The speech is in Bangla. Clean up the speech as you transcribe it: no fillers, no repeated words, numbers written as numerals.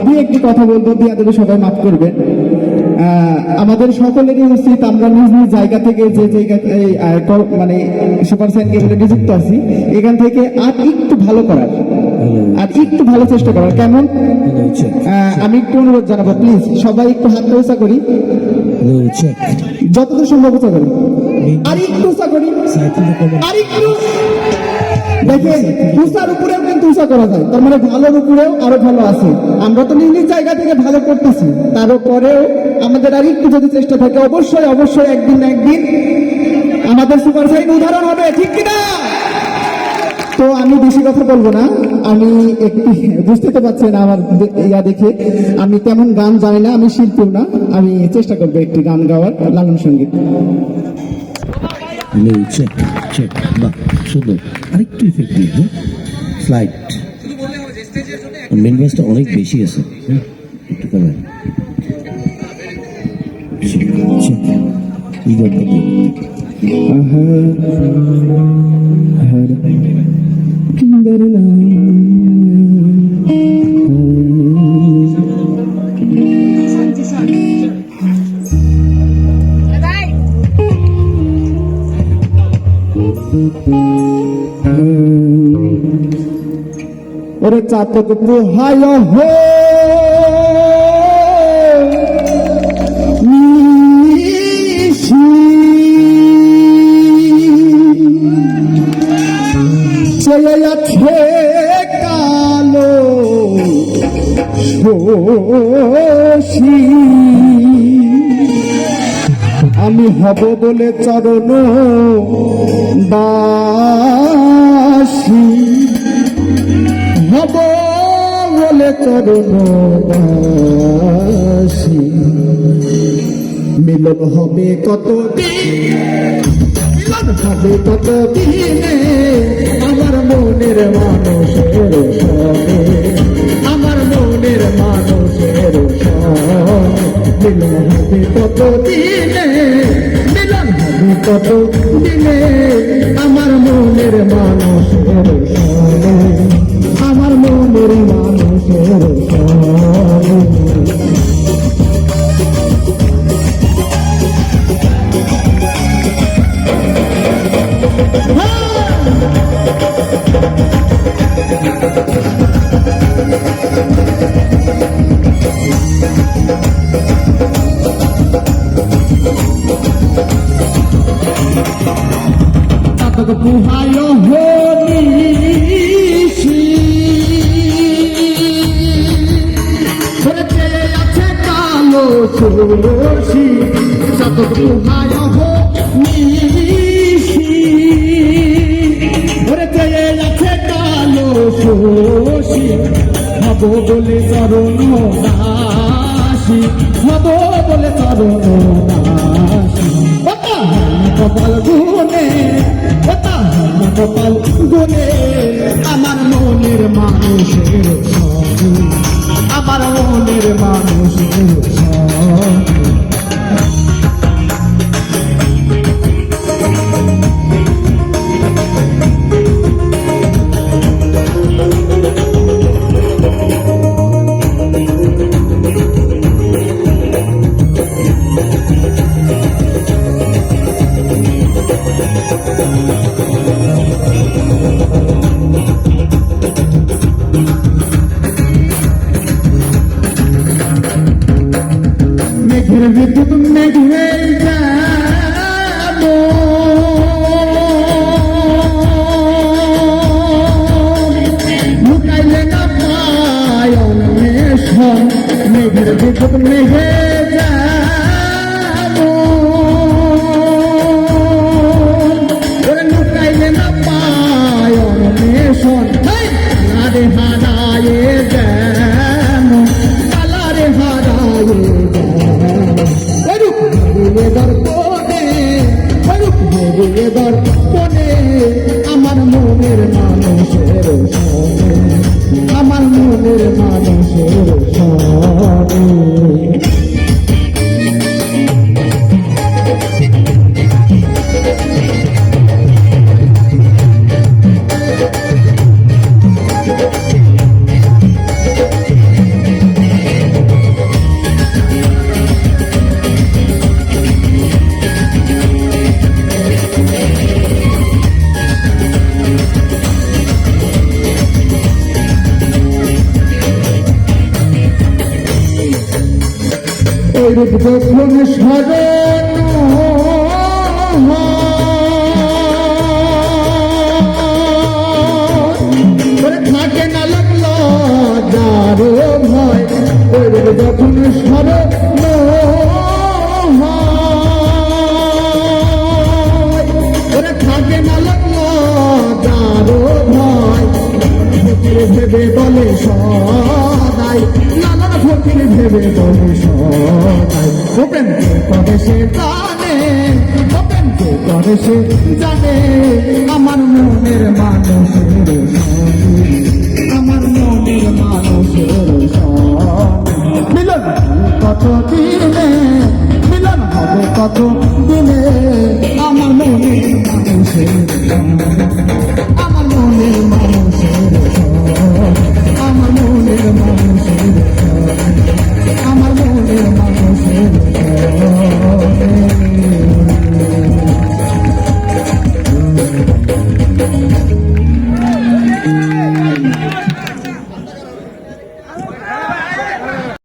দুই একটি কথা বলবো, বিয়াদবে সবাই মাফ করবেন। আমাদের সকলেরই উচিত আমরা নিজ নিজ জায়গা থেকে যে জায়গা মানে সুপার সাইন কেবলে নিযুক্ত আছি, এখান থেকে আর একটু ভালো করার, আর একটু ভালো চেষ্টা করার। কেমন? আমি একটু অনুরোধ জানাবো, প্লিজ সবাই একটু হাত উঁচা করি, যতদূর সম্ভব উঁচা করি, আর একটু উঁচা করি, আর একটু। দেখেন, উঁচার উপরেও কিন্তু উঁচা করা যায়, তার মানে ভালোর উপরেও আরো ভালো আছে। আমরা তো নিজ নিজ জায়গা থেকে ভালো করতেছি, তারপরেও আমাদের আর একটু যদি চেষ্টা থাকে, অবশ্যই অবশ্যই একদিন না একদিন আমাদের সুপার সাইন উদাহরণ হবে, ঠিক কিনা? তো আমি বেশি কথা বলবো না, আমি একটু বুঝতে তো পারছেন আমার ইয়া দেখে, আমি তেমন গান জানি না, আমি শিল্পীও না, আমি চেষ্টা করবো একটি গান গাওয়ার, লালন সঙ্গীত। সুন্দর, আরেকটু ইফেক্টিভ ফ্লাইট, মেন ভয়েসটা অনেক বেশি আছে, একটু কমে। ওরে চাতক পোহায় হো আছে কালো শোষী, আমি হব বলে চরণ বাসী, হব বলে চরণ বাসী, মিলন হবে কত মিলন হবে কত দিনে আমার মনের মানুষের সঙ্গে, আমার মনের মানুষের সঙ্গে, মিলন হবে কত দিনে, মিলন হবে কত দিনে আমার মনের মানুষের সঙ্গে, আমার মনের মানুষের সঙ্গে। চাতক পোহায় হনিশি, আছে কালো শোষী, চাতক পোহায় হনিশি, আছে কালো শোষী, হব বলে চরণ দাসী, হব বলে চরণ দাসী, কপাল গুনে, কপাল গুনে আমার মনের মানুষের সঙ্গে, আমার মনের মানুষের সঙ্গে। মেঘের বিদ্যুৎ মেঘে যাব, লুকাইলে না পায়ন মেশন, মেঘের বিদ্যুৎ মেঘে যাব, লুকাইলে না পায়ন মেশন, কালারে হারায়ে যেন, কালারে হারায়ে দর্পণে আমার মনের মানুষের সঙ্গে, আমার মনের মানুষের সঙ্গে। ওই রূপ যখন স্মরণ করে থাকে না লাগলো যারো ভয় ওই রূপ যখন স্মরণ করে থাকে না লাগলো যারো ভয় ফকির ভেবে বলে সদাই নানান ফকির ভেবে বলে সদাই ওপেন করে সে জানে ওপেন করে সে জানে আমার মনের মানুষের সঙ্গে আমার মনের মানুষের সঙ্গে মিলন কত দিনে মিলন হবে কত দিনে আমার মনের মানুষের সঙ্গে